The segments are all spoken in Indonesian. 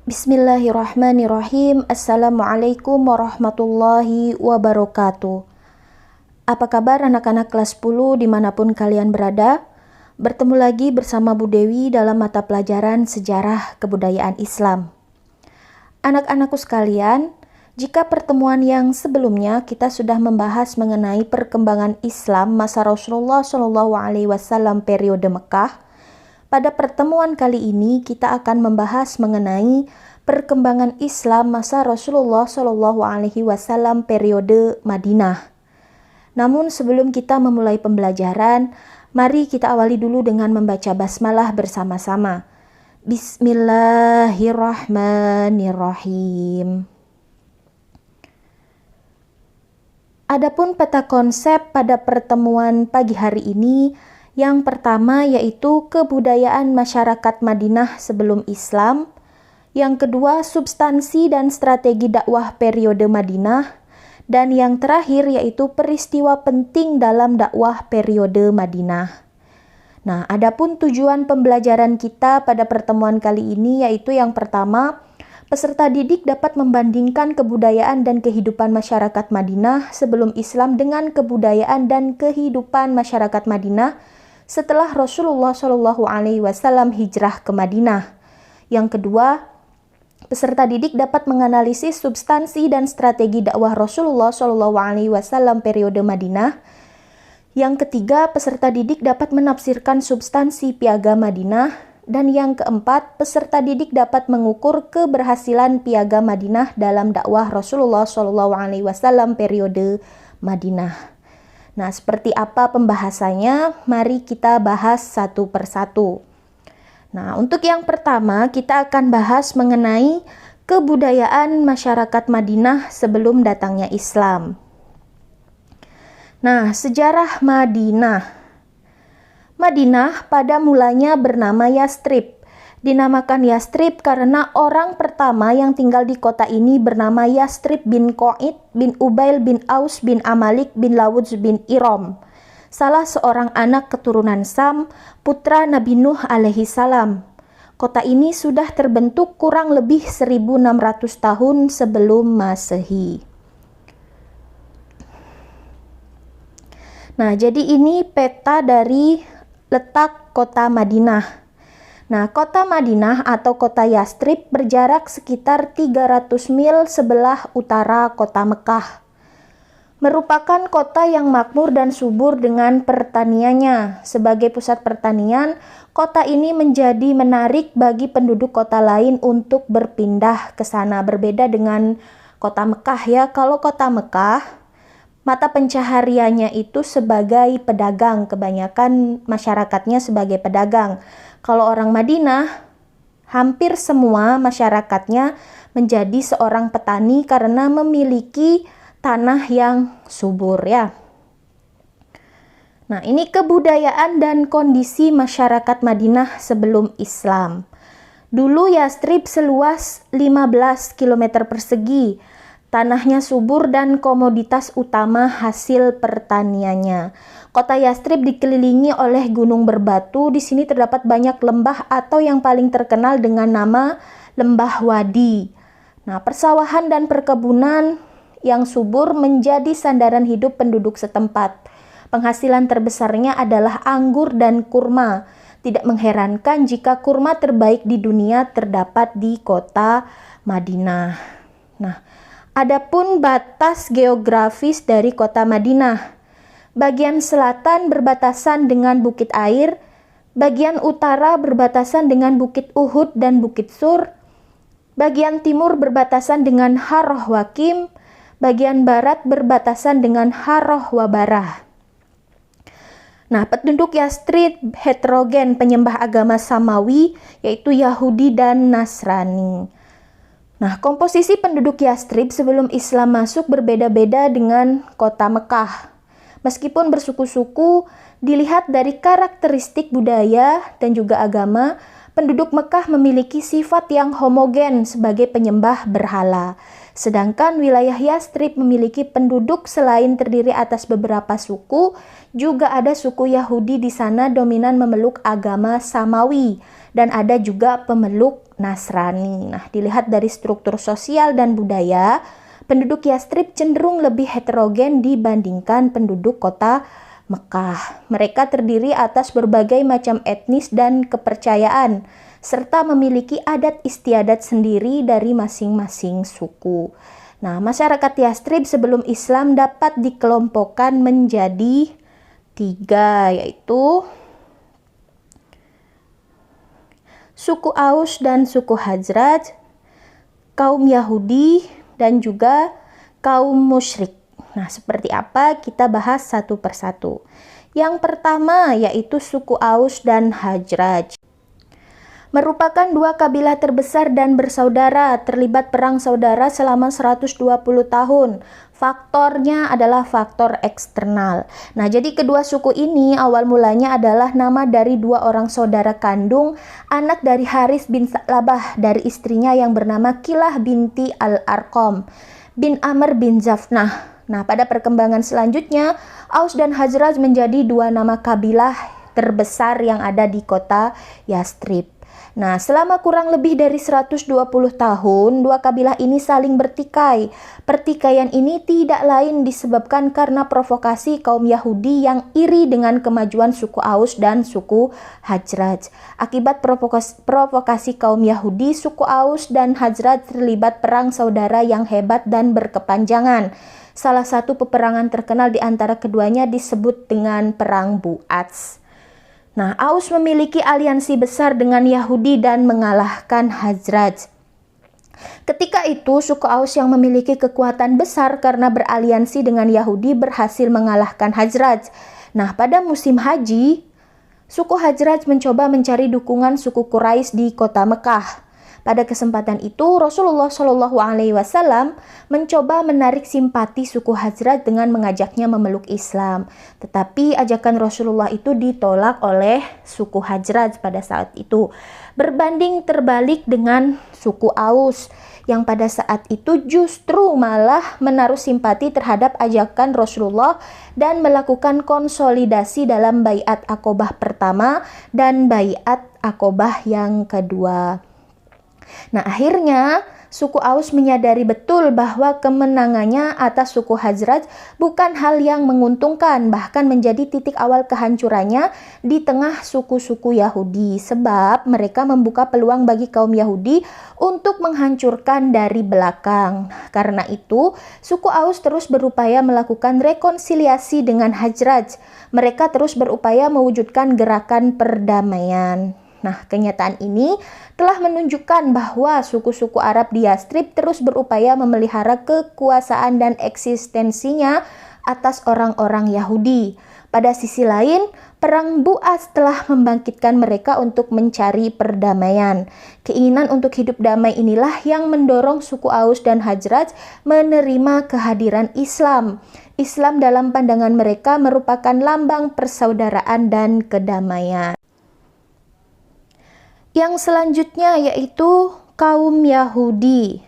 Bismillahirrahmanirrahim. Assalamualaikum warahmatullahi wabarakatuh. Apa kabar anak-anak kelas 10 dimanapun kalian berada? Bertemu lagi bersama Bu Dewi dalam mata pelajaran Sejarah Kebudayaan Islam. Anak-anakku sekalian, jika pertemuan yang sebelumnya kita sudah membahas mengenai perkembangan Islam masa Rasulullah SAW periode Mekah, pada pertemuan kali ini kita akan membahas mengenai perkembangan Islam masa Rasulullah SAW periode Madinah. Namun sebelum kita memulai pembelajaran, mari kita awali dulu dengan membaca basmalah bersama-sama. Bismillahirrahmanirrahim. Adapun peta konsep pada pertemuan pagi hari ini, yang pertama yaitu kebudayaan masyarakat Madinah sebelum Islam. Yang kedua, substansi dan strategi dakwah periode Madinah. Dan yang terakhir yaitu peristiwa penting dalam dakwah periode Madinah. Nah, adapun tujuan pembelajaran kita pada pertemuan kali ini yaitu yang pertama, peserta didik dapat membandingkan kebudayaan dan kehidupan masyarakat Madinah sebelum Islam dengan kebudayaan dan kehidupan masyarakat Madinah setelah Rasulullah SAW hijrah ke Madinah. Yang kedua, peserta didik dapat menganalisis substansi dan strategi dakwah Rasulullah SAW periode Madinah. Yang ketiga, peserta didik dapat menafsirkan substansi piagam Madinah. Dan yang keempat, peserta didik dapat mengukur keberhasilan piagam Madinah dalam dakwah Rasulullah SAW periode Madinah. Nah, seperti apa pembahasannya? Mari kita bahas satu persatu. Nah, untuk yang pertama kita akan bahas mengenai kebudayaan masyarakat Madinah sebelum datangnya Islam. Nah, sejarah Madinah. Madinah pada mulanya bernama Yastrib. Dinamakan Yastrib karena orang pertama yang tinggal di kota ini bernama Yastrib bin Qaid bin Ubail bin Aus bin Amalik bin Lawuz bin Iram, salah seorang anak keturunan Sam, putra Nabi Nuh alaihi salam. Kota ini sudah terbentuk kurang lebih 1600 tahun sebelum Masehi. Nah, jadi ini peta dari letak kota Madinah. Nah, kota Madinah atau kota Yastrib berjarak sekitar 300 mil sebelah utara kota Mekah. Merupakan kota yang makmur dan subur dengan pertaniannya. Sebagai pusat pertanian, kota ini menjadi menarik bagi penduduk kota lain untuk berpindah ke sana. Berbeda dengan kota Mekah ya. Kalau kota Mekah, mata pencahariannya itu sebagai pedagang. Kebanyakan masyarakatnya sebagai pedagang. Kalau orang Madinah, hampir semua masyarakatnya menjadi seorang petani karena memiliki tanah yang subur ya. Nah, ini kebudayaan dan kondisi masyarakat Madinah sebelum Islam. Dulu Yastrib seluas 15 km persegi. Tanahnya subur dan komoditas utama hasil pertaniannya. Kota Yastrib dikelilingi oleh gunung berbatu. Di sini terdapat banyak lembah atau yang paling terkenal dengan nama Lembah Wadi. Nah, persawahan dan perkebunan yang subur menjadi sandaran hidup penduduk setempat. Penghasilan terbesarnya adalah anggur dan kurma. Tidak mengherankan jika kurma terbaik di dunia terdapat di kota Madinah. Nah, adapun batas geografis dari kota Madinah. Bagian selatan berbatasan dengan Bukit Air, bagian utara berbatasan dengan Bukit Uhud dan Bukit Sur, bagian timur berbatasan dengan Harroh Wakim, bagian barat berbatasan dengan Harroh Wabarah. Nah, penduduk Yastrib heterogen, penyembah agama Samawi, yaitu Yahudi dan Nasrani. Nah, komposisi penduduk Yastrib sebelum Islam masuk berbeda-beda dengan kota Mekah. Meskipun bersuku-suku, dilihat dari karakteristik budaya dan juga agama, penduduk Mekah memiliki sifat yang homogen sebagai penyembah berhala. Sedangkan wilayah Yastrib memiliki penduduk selain terdiri atas beberapa suku, juga ada suku Yahudi di sana dominan memeluk agama Samawi. dan ada juga pemeluk Nasrani. Nah, dilihat dari struktur sosial dan budaya, penduduk Yastrib cenderung lebih heterogen dibandingkan penduduk kota Mekah. Mereka terdiri atas berbagai macam etnis dan kepercayaan, serta memiliki adat istiadat sendiri dari masing-masing suku. Nah, masyarakat Yastrib sebelum Islam dapat dikelompokkan menjadi 3, yaitu suku Aus dan suku Khazraj, kaum Yahudi, dan juga kaum musyrik. Nah, seperti apa? Kita bahas satu persatu. Yang pertama yaitu suku Aus dan Khazraj. Merupakan 2 kabilah terbesar dan bersaudara, terlibat perang saudara selama 120 tahun. Faktornya adalah faktor eksternal. Nah, jadi kedua suku ini awal mulanya adalah nama dari 2 orang saudara kandung, anak dari Haris bin Sa'labah dari istrinya yang bernama Kilah binti Al-Arqam bin Amr bin Zafnah. Nah, pada perkembangan selanjutnya, Aus dan Khazraj menjadi 2 nama kabilah terbesar yang ada di kota Yastrib. Nah, selama kurang lebih dari 120 tahun, 2 kabilah ini saling bertikai. Pertikaian ini tidak lain disebabkan karena provokasi kaum Yahudi yang iri dengan kemajuan suku Aus dan suku Khazraj. Akibat provokasi kaum Yahudi, suku Aus dan Khazraj terlibat perang saudara yang hebat dan berkepanjangan. Salah satu peperangan terkenal di antara keduanya disebut dengan Perang Bu'ats. Nah, Aus memiliki aliansi besar dengan Yahudi dan mengalahkan Khazraj. Ketika itu, suku Aus yang memiliki kekuatan besar karena beraliansi dengan Yahudi berhasil mengalahkan Khazraj. Nah, pada musim haji, suku Khazraj mencoba mencari dukungan suku Quraisy di kota Mekah. Pada kesempatan itu, Rasulullah SAW mencoba menarik simpati suku Khazraj dengan mengajaknya memeluk Islam. Tetapi ajakan Rasulullah itu ditolak oleh suku Khazraj pada saat itu. Berbanding terbalik dengan suku Aus, yang pada saat itu justru malah menaruh simpati terhadap ajakan Rasulullah dan melakukan konsolidasi dalam Baiat Aqobah pertama dan Baiat Aqobah yang kedua. Nah, akhirnya suku Aus menyadari betul bahwa kemenangannya atas suku Khazraj bukan hal yang menguntungkan, bahkan menjadi titik awal kehancurannya di tengah suku-suku Yahudi, sebab mereka membuka peluang bagi kaum Yahudi untuk menghancurkan dari belakang. Karena itu, suku Aus terus berupaya melakukan rekonsiliasi dengan Khazraj. Mereka terus berupaya mewujudkan gerakan perdamaian. Nah, kenyataan ini telah menunjukkan bahwa suku-suku Arab di Yastrib terus berupaya memelihara kekuasaan dan eksistensinya atas orang-orang Yahudi. Pada sisi lain, Perang Bu'ats telah membangkitkan mereka untuk mencari perdamaian. Keinginan untuk hidup damai inilah yang mendorong suku Aus dan Khazraj menerima kehadiran Islam. Islam dalam pandangan mereka merupakan lambang persaudaraan dan kedamaian. Yang selanjutnya yaitu kaum Yahudi.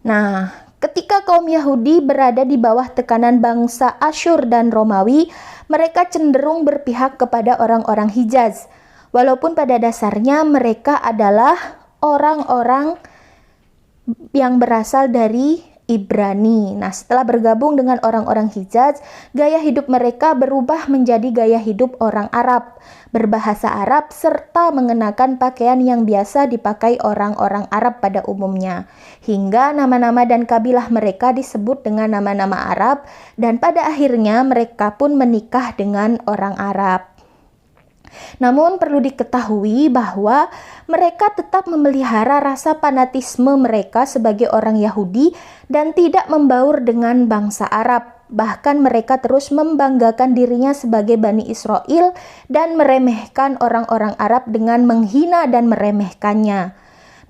Nah, ketika kaum Yahudi berada di bawah tekanan bangsa Asyur dan Romawi, mereka cenderung berpihak kepada orang-orang Hijaz. Walaupun pada dasarnya mereka adalah orang-orang yang berasal dari Ibrani. Nah, setelah bergabung dengan orang-orang Hijaz, gaya hidup mereka berubah menjadi gaya hidup orang Arab, berbahasa Arab, serta mengenakan pakaian yang biasa dipakai orang-orang Arab pada umumnya. Hingga nama-nama dan kabilah mereka disebut dengan nama-nama Arab, dan pada akhirnya mereka pun menikah dengan orang Arab. Namun perlu diketahui bahwa mereka tetap memelihara rasa fanatisme mereka sebagai orang Yahudi dan tidak membaur dengan bangsa Arab. Bahkan mereka terus membanggakan dirinya sebagai Bani Israel dan meremehkan orang-orang Arab dengan menghina dan meremehkannya.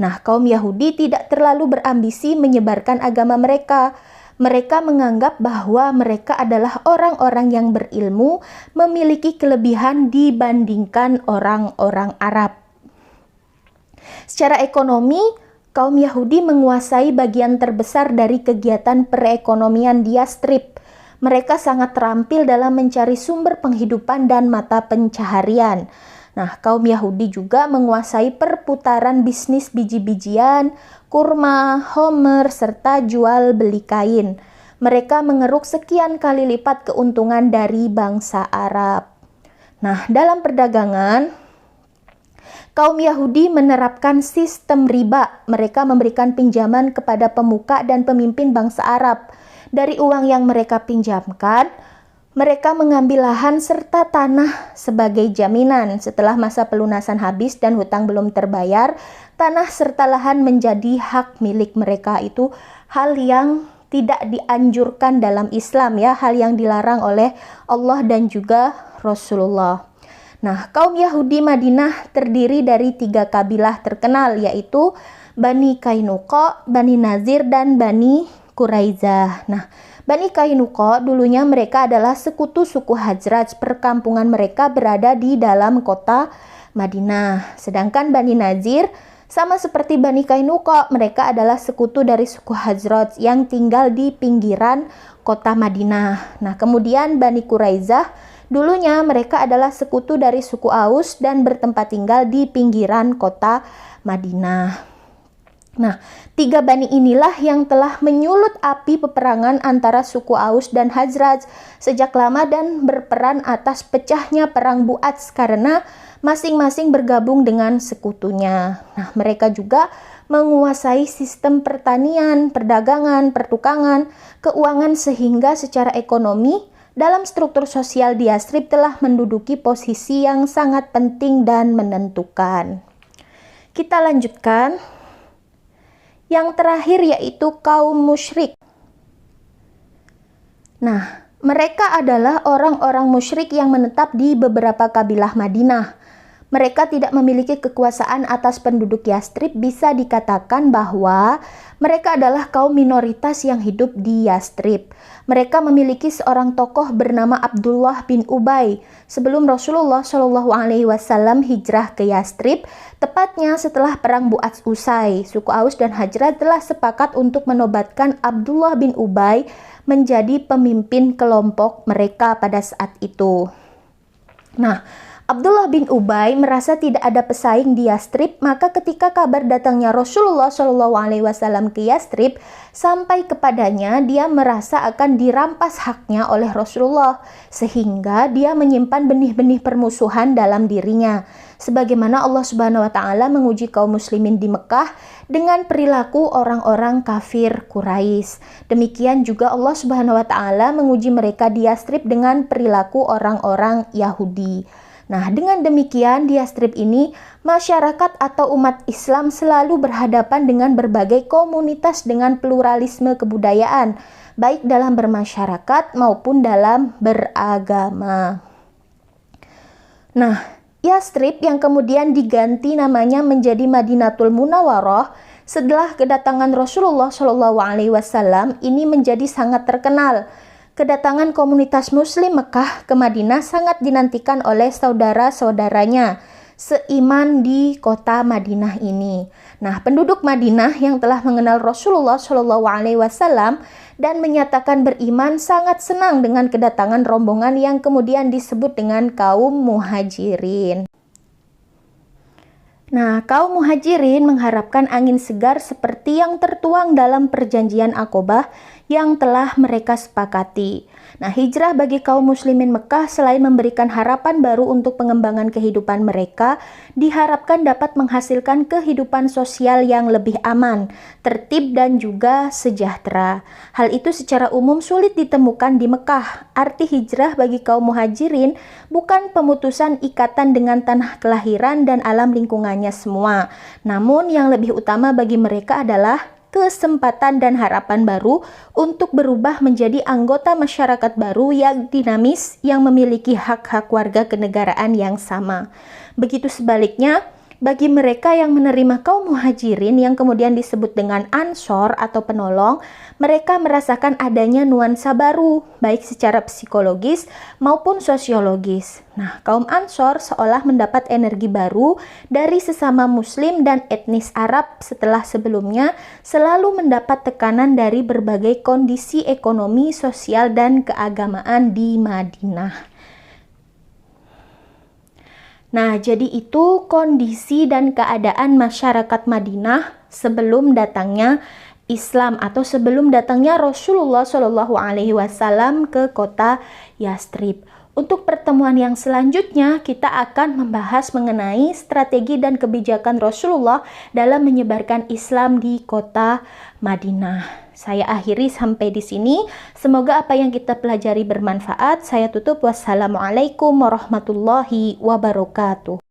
Nah, kaum Yahudi tidak terlalu berambisi menyebarkan agama mereka. Mereka menganggap bahwa mereka adalah orang-orang yang berilmu, memiliki kelebihan dibandingkan orang-orang Arab. Secara ekonomi, kaum Yahudi menguasai bagian terbesar dari kegiatan perekonomian di Yastrib. Mereka sangat terampil dalam mencari sumber penghidupan dan mata pencaharian. Nah, kaum Yahudi juga menguasai perputaran bisnis biji-bijian, kurma, homer, serta jual beli kain. Mereka mengeruk sekian kali lipat keuntungan dari bangsa Arab. Nah, dalam perdagangan, kaum Yahudi menerapkan sistem riba. Mereka memberikan pinjaman kepada pemuka dan pemimpin bangsa Arab. Dari uang yang mereka pinjamkan, mereka mengambil lahan serta tanah sebagai jaminan. Setelah masa pelunasan habis dan hutang belum terbayar, tanah serta lahan menjadi hak milik mereka. Itu hal yang tidak dianjurkan dalam Islam ya, hal yang dilarang oleh Allah dan juga Rasulullah. Nah, kaum Yahudi Madinah terdiri dari 3 kabilah terkenal, yaitu Bani Kainuqa, Bani Nazir, dan Bani Quraizah. Nah, Bani Kainuqa dulunya mereka adalah sekutu suku Hajraj. Perkampungan mereka berada di dalam kota Madinah. Sedangkan Bani Nazir sama seperti Bani Kainuqa, mereka adalah sekutu dari suku Hajraj yang tinggal di pinggiran kota Madinah. Nah, kemudian Bani Quraizah, dulunya mereka adalah sekutu dari suku Aus dan bertempat tinggal di pinggiran kota Madinah. Nah, 3 bani inilah yang telah menyulut api peperangan antara suku Aus dan Hajraj sejak lama dan berperan atas pecahnya perang Bu'ats karena masing-masing bergabung dengan sekutunya. Nah, mereka juga menguasai sistem pertanian, perdagangan, pertukangan, keuangan sehingga secara ekonomi dalam struktur sosial di Yathrib telah menduduki posisi yang sangat penting dan menentukan. Kita lanjutkan. Yang terakhir yaitu kaum musyrik. Nah, mereka adalah orang-orang musyrik yang menetap di beberapa kabilah Madinah. Mereka tidak memiliki kekuasaan atas penduduk Yathrib. Bisa dikatakan bahwa mereka adalah kaum minoritas yang hidup di Yathrib. Mereka memiliki seorang tokoh bernama Abdullah bin Ubay. Sebelum Rasulullah SAW hijrah ke Yathrib, tepatnya setelah perang Bu'ats usai, suku Aus dan Hajraj telah sepakat untuk menobatkan Abdullah bin Ubay menjadi pemimpin kelompok mereka pada saat itu. Nah, Abdullah bin Ubay merasa tidak ada pesaing di Yathrib, maka ketika kabar datangnya Rasulullah SAW ke Yathrib sampai kepadanya, dia merasa akan dirampas haknya oleh Rasulullah, sehingga dia menyimpan benih-benih permusuhan dalam dirinya. Sebagaimana Allah Subhanahu wa taala menguji kaum muslimin di Mekah dengan perilaku orang-orang kafir Quraisy. Demikian juga Allah Subhanahu wa taala menguji mereka di Yathrib dengan perilaku orang-orang Yahudi. Nah, dengan demikian di Yathrib ini, masyarakat atau umat Islam selalu berhadapan dengan berbagai komunitas dengan pluralisme kebudayaan, baik dalam bermasyarakat maupun dalam beragama. Nah, Yathrib yang kemudian diganti namanya menjadi Madinatul Munawwarah setelah kedatangan Rasulullah SAW ini menjadi sangat terkenal. Kedatangan komunitas muslim Mekah ke Madinah sangat dinantikan oleh saudara-saudaranya seiman di kota Madinah ini. Nah, penduduk Madinah yang telah mengenal Rasulullah SAW dan menyatakan beriman sangat senang dengan kedatangan rombongan yang kemudian disebut dengan kaum muhajirin. Nah, kaum muhajirin mengharapkan angin segar seperti yang tertuang dalam perjanjian Aqobah yang telah mereka sepakati. Nah, hijrah bagi kaum muslimin Mekah selain memberikan harapan baru untuk pengembangan kehidupan mereka, diharapkan dapat menghasilkan kehidupan sosial yang lebih aman, tertib dan juga sejahtera. Hal itu secara umum sulit ditemukan di Mekah. Arti hijrah bagi kaum muhajirin bukan pemutusan ikatan dengan tanah kelahiran dan alam lingkungannya semua. Namun yang lebih utama bagi mereka adalah kesempatan dan harapan baru untuk berubah menjadi anggota masyarakat baru yang dinamis yang memiliki hak-hak warga kenegaraan yang sama. Begitu sebaliknya, bagi mereka yang menerima kaum muhajirin yang kemudian disebut dengan ansor atau penolong, mereka merasakan adanya nuansa baru, baik secara psikologis maupun sosiologis. Nah, kaum ansor seolah mendapat energi baru dari sesama muslim dan etnis Arab setelah sebelumnya selalu mendapat tekanan dari berbagai kondisi ekonomi, sosial, dan keagamaan di Madinah. Nah, jadi itu kondisi dan keadaan masyarakat Madinah sebelum datangnya Islam atau sebelum datangnya Rasulullah Shallallahu Alaihi Wasallam ke kota Yastrib. Untuk pertemuan yang selanjutnya, kita akan membahas mengenai strategi dan kebijakan Rasulullah dalam menyebarkan Islam di kota Madinah. Saya akhiri sampai di sini. Semoga apa yang kita pelajari bermanfaat. Saya tutup. Wassalamualaikum warahmatullahi wabarakatuh.